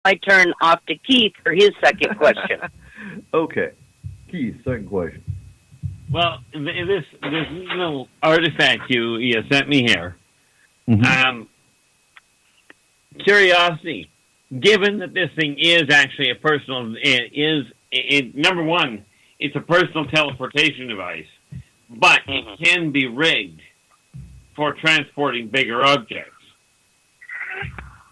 I turn off to Keith for his second question. Okay. Keith, second question. Well, this little artifact you sent me here. Mm-hmm. Curiosity. Given that this thing is actually a personal, number one, it's a personal teleportation device, but it can be rigged for transporting bigger objects.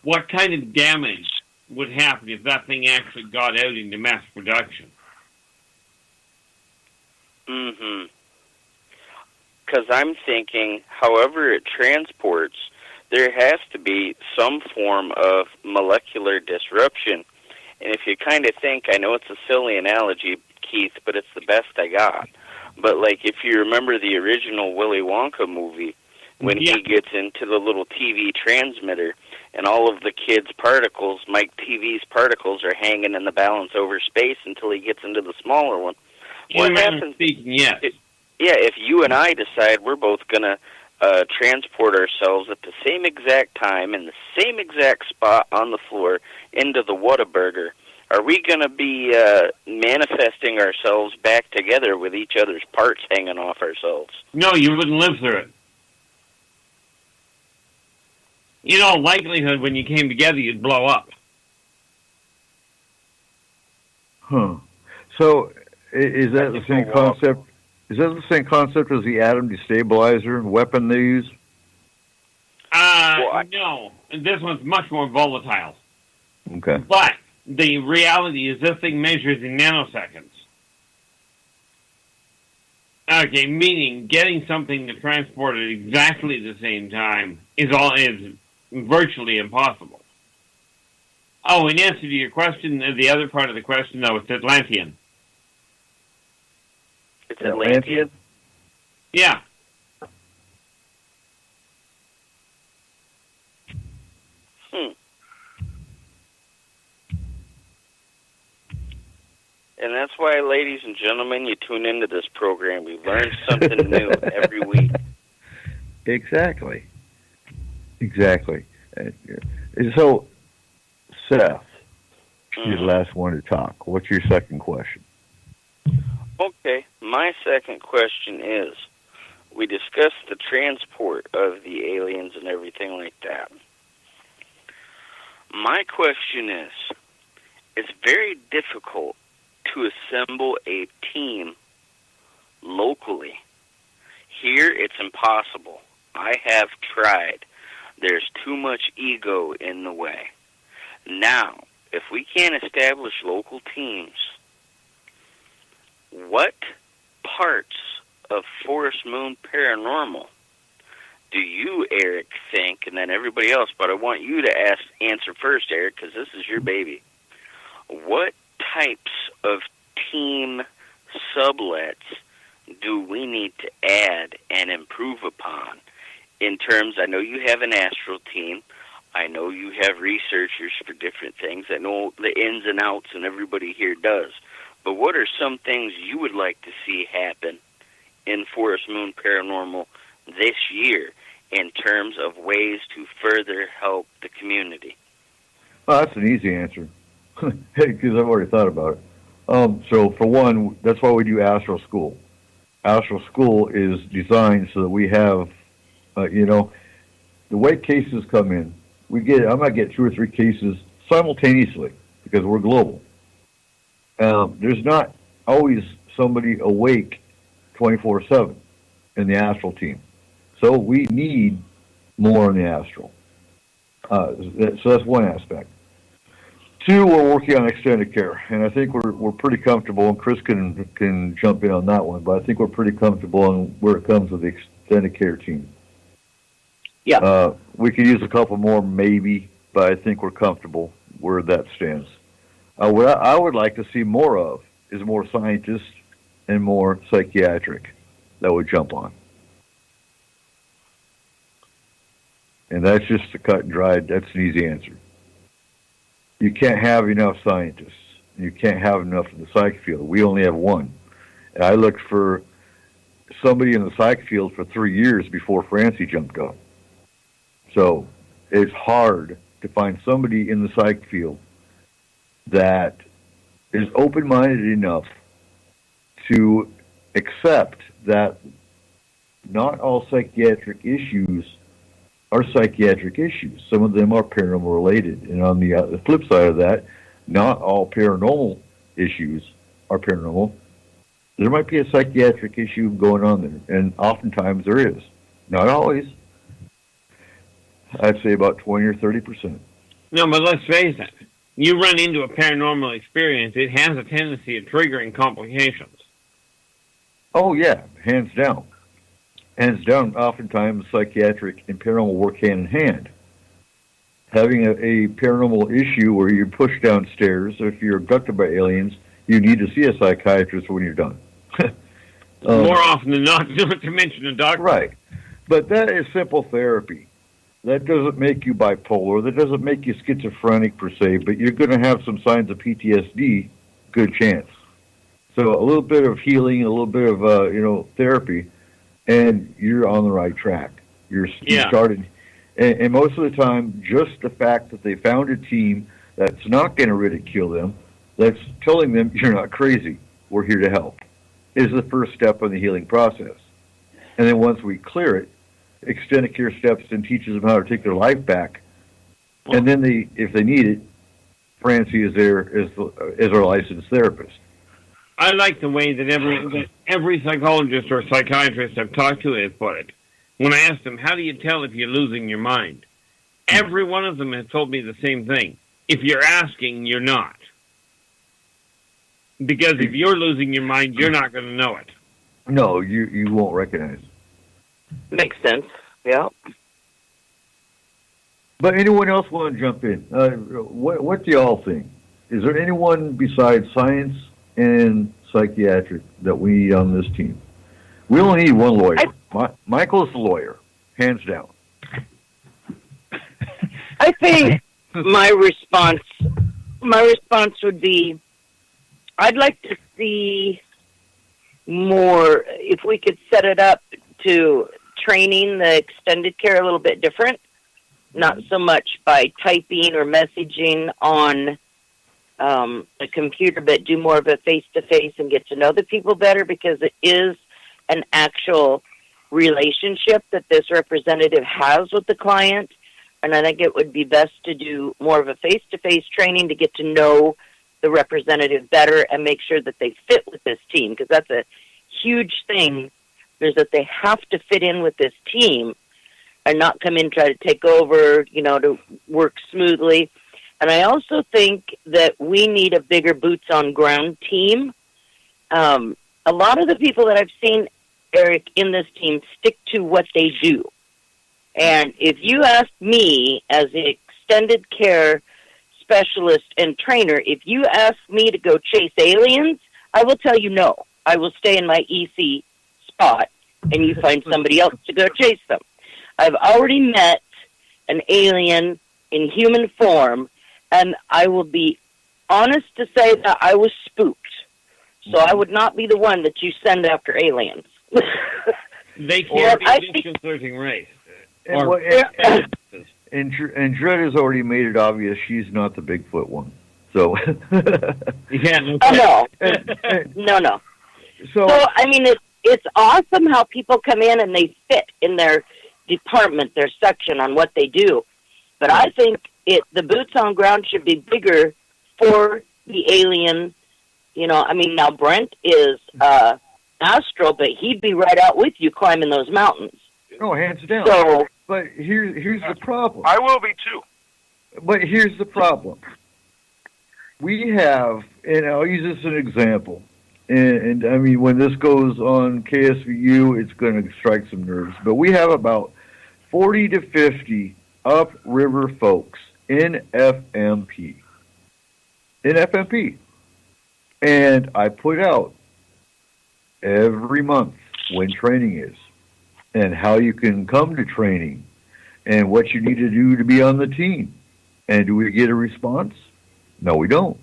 What kind of damage would happen if that thing actually got out into mass production? Because I'm thinking, however it transports, there has to be some form of molecular disruption. And if you kind of think, I know it's a silly analogy, Keith, but it's the best I got. But, like, if you remember the original Willy Wonka movie, when he gets into the little TV transmitter and all of the kids' particles, Mike TV's particles, are hanging in the balance over space until he gets into the smaller one. What happens? If you and I decide we're both going to transport ourselves at the same exact time in the same exact spot on the floor into the Whataburger, are we going to be manifesting ourselves back together with each other's parts hanging off ourselves? No, you wouldn't live through it. In all likelihood, when you came together, you'd blow up. So, is that the same concept? Is that the same concept as the atom destabilizer weapon they use? No. This one's much more volatile. Okay. But the reality is this thing measures in nanoseconds. Okay, meaning getting something to transport at exactly the same time is virtually impossible. Oh, in answer to your question, the other part of the question, though, it's Atlantean. It's Atlantean? Yeah. And that's why, ladies and gentlemen, you tune into this program. We learn something new every week. Exactly. So, Seth, you're the last one to talk. What's your second question? Okay, my second question is, we discussed the transport of the aliens and everything like that. My question is, it's very difficult to assemble a team locally. Here, it's impossible. I have tried. There's too much ego in the way. Now, if we can't establish local teams, what parts of Forest Moon Paranormal do you, Eric, think, and then everybody else, but I want you to answer first, Eric, because this is your baby. What types of team sublets do we need to add and improve upon? In terms, I know you have an astral team. I know you have researchers for different things. I know the ins and outs, and everybody here does. But what are some things you would like to see happen in Forest Moon Paranormal this year in terms of ways to further help the community? Well, that's an easy answer, because I've already thought about it. So, for one, that's why we do Astral School. Astral School is designed so that we have, the way cases come in, I might get 2 or 3 cases simultaneously because we're global. There's not always somebody awake 24/7 in the astral team. So we need more in the astral. So that's one aspect. 2, we're working on extended care, and I think we're pretty comfortable, and Chris can jump in on that one, but I think we're pretty comfortable on where it comes with the extended care team. Yeah. We could use a couple more maybe, but I think we're comfortable where that stands. What I would like to see more of is more scientists and more psychiatric that would jump on. And that's just a cut and dried, that's an easy answer. You can't have enough scientists. You can't have enough in the psych field. We only have one. And I looked for somebody in the psych field for 3 years before Francie jumped up. So it's hard to find somebody in the psych field that is open-minded enough to accept that not all psychiatric issues are psychiatric issues. Some of them are paranormal related. And on the flip side of that, not all paranormal issues are paranormal. There might be a psychiatric issue going on there, and oftentimes there is. Not always. I'd say about 20 or 30%. No, but let's face it. You run into a paranormal experience, it has a tendency of triggering complications. Oh, yeah, hands down. Hands down, oftentimes psychiatric and paranormal work hand in hand. Having a paranormal issue where you're pushed downstairs, or if you're abducted by aliens, you need to see a psychiatrist when you're done. More often than not, not to mention a doctor. Right. But that is simple therapy. That doesn't make you bipolar. That doesn't make you schizophrenic per se, but you're going to have some signs of PTSD, good chance. So a little bit of healing, a little bit of, therapy, and you're on the right track. You started, and most of the time, just the fact that they found a team that's not going to ridicule them, that's telling them you're not crazy, we're here to help, is the first step in the healing process. And then once we clear it, extended care steps and teaches them how to take their life back. And then if they need it, Francie is there as our licensed therapist. I like the way that every psychologist or psychiatrist I've talked to has put it. When I asked them, how do you tell if you're losing your mind? Every one of them has told me the same thing. If you're asking, you're not. Because if you're losing your mind, you're not going to know it. No, you won't recognize it. Makes sense. Yeah. But anyone else want to jump in? What do y'all think? Is there anyone besides science and psychiatric that we need on this team? We only need one lawyer. Michael's the lawyer, hands down. I think my response would be, I'd like to see more, if we could set it up to training the extended care a little bit different, not so much by typing or messaging on a computer, but do more of a face-to-face and get to know the people better, because it is an actual relationship that this representative has with the client. And I think it would be best to do more of a face-to-face training to get to know the representative better and make sure that they fit with this team, because that's a huge thing, is that they have to fit in with this team and not come in and try to take over, to work smoothly. And I also think that we need a bigger boots-on-ground team. A lot of the people that I've seen, Eric, in this team stick to what they do. And if you ask me as an extended care specialist and trainer, if you ask me to go chase aliens, I will tell you no. I will stay in my EC spot, and you find somebody else to go chase them. I've already met an alien in human form, and I will be honest to say that I was spooked. So I would not be the one that you send after aliens. They can't be a disconcerting race. And Dred has already made it obvious she's not the Bigfoot one. So no. No. So I mean, it's awesome how people come in and they fit in their department, their section on what they do. But I think the boots on ground should be bigger for the alien. Now Brent is astral, but he'd be right out with you climbing those mountains. Oh, hands down. So, but here's the problem. I will be too. But here's the problem. We have, and I'll use this as an example, and I mean, when this goes on KSVU, it's going to strike some nerves, but we have about 40 to 50 upriver folks in FMP. And I put out every month when training is, and how you can come to training, and what you need to do to be on the team. And do we get a response? No, we don't.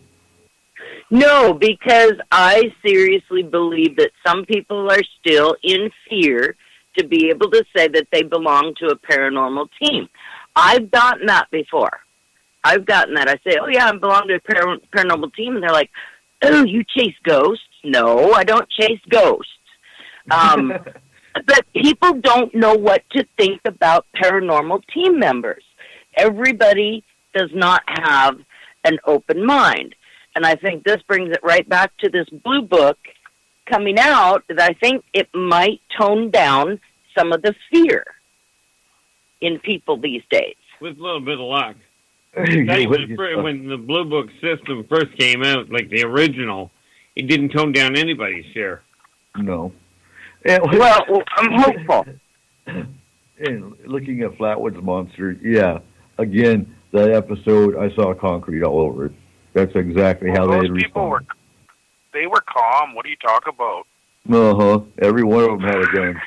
No, because I seriously believe that some people are still in fear to be able to say that they belong to a paranormal team. I've gotten that before. I've gotten that. I say, oh, yeah, I belong to a paranormal team. And they're like, oh, you chase ghosts? No, I don't chase ghosts. But people don't know what to think about paranormal team members. Everybody does not have an open mind. And I think this brings it right back to this blue book coming out, that I think it might tone down some of the fear in people these days. With a little bit of luck. When the blue book system first came out, like the original, it didn't tone down anybody's fear. No. Well, I'm hopeful. And looking at Flatwoods Monster, yeah, again, that episode, I saw concrete all over it. That's exactly how they responded. They were calm. What are you talking about? Every one of them had a gun.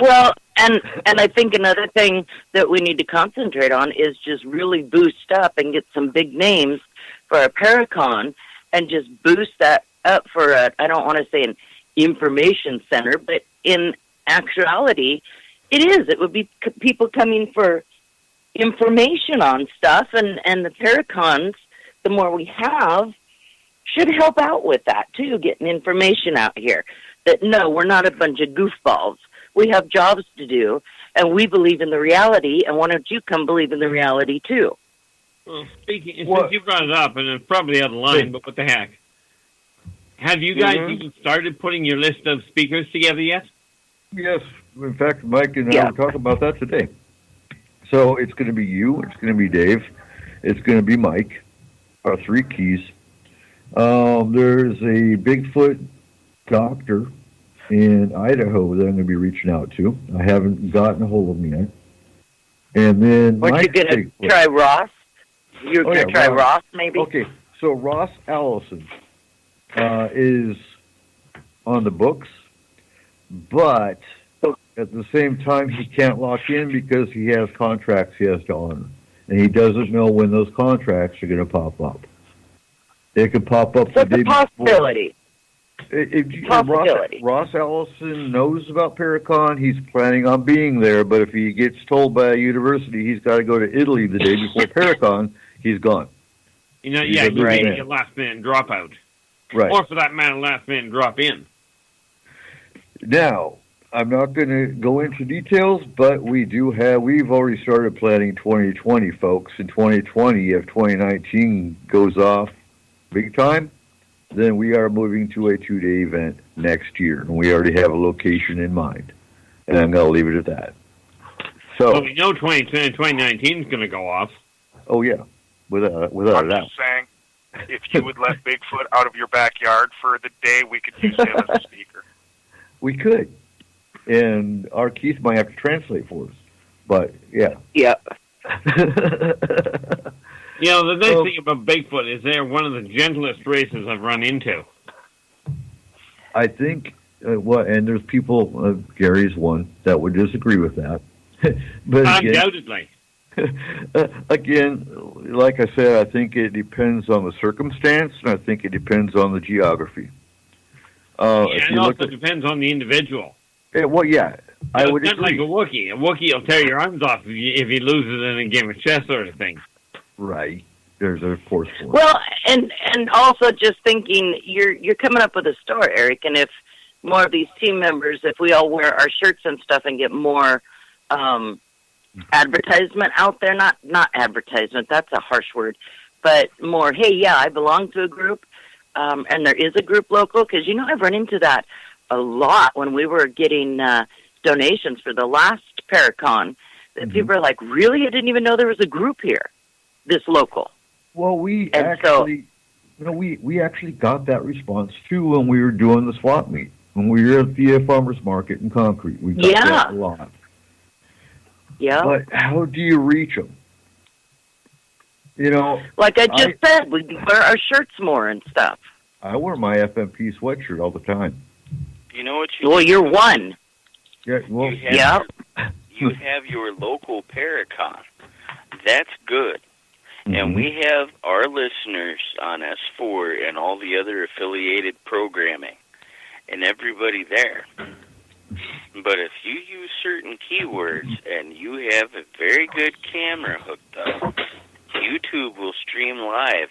Well, and I think another thing that we need to concentrate on is just really boost up and get some big names for a Paracon, and just boost that up for I don't want to say an information center, but in actuality, it is. It would be people coming for information on stuff, and the Paracons, the more we have, should help out with that too, getting information out here. That no, we're not a bunch of goofballs. We have jobs to do, and we believe in the reality, and why don't you come believe in the reality too? Well, since you brought it up, and it's probably out of line, but what the heck? Have you guys even started putting your list of speakers together yet? Yes. In fact, Mike and I were talking about that today. So it's going to be you, it's going to be Dave, it's going to be Mike, our three keys. There's a Bigfoot doctor in Idaho that I'm going to be reaching out to. I haven't gotten a hold of him yet. And then what, you going to try Ross? You're going to try Ross, maybe? Okay, so Ross Allison is on the books, but at the same time, he can't lock in because he has contracts he has to honor. And he doesn't know when those contracts are going to pop up. They could pop up the day possibility. Possibility. Ross Allison knows about Paracon. He's planning on being there, but if he gets told by a university he's got to go to Italy the day before Paracon, he's gone. You know, he's a last-minute dropout. Right. Or, for that matter, last-minute drop-in. Now, I'm not going to go into details, but we've already started planning 2020, folks. In 2020, if 2019 goes off big time, then we are moving to a 2-day event next year, and we already have a location in mind. And I'm going to leave it at that. So we know 2019 is going to go off. Oh, yeah, without a doubt. I'm just saying, if you would let Bigfoot out of your backyard for the day, we could use him as a speaker. We could. And our Keith might have to translate for us. But, yeah. Yeah. You know, the nice thing about Bigfoot is they're one of the gentlest races I've run into. I think, and there's people, Gary's one, that would disagree with that. But undoubtedly. Again, like I said, I think it depends on the circumstance, and I think it depends on the geography. It also depends on the individual. I would agree. It's not like a Wookiee. A Wookiee will tear your arms off if he loses in a game of chess sort of thing. Right. There's a force for it. Well, and also just thinking, you're coming up with a story, Eric, and if more of these team members, if we all wear our shirts and stuff and get more advertisement out there, not advertisement, that's a harsh word, but more, hey, yeah, I belong to a group, and there is a group local, because, I've run into that a lot when we were getting donations for the last Paracon, that people are like, really? I didn't even know there was a group here, this local. Well, we actually got that response, too, when we were doing the swap meet. When we were at the farmer's market in Concrete, we got that a lot. Yeah. But how do you reach them? Like I just said, we wear our shirts more and stuff. I wear my FMP sweatshirt all the time. You know what you? Well, you're one. Yeah. Well, you have your local Paracon. That's good. Mm-hmm. And we have our listeners on S-4 and all the other affiliated programming, and everybody there. But if you use certain keywords and you have a very good camera hooked up, YouTube will stream live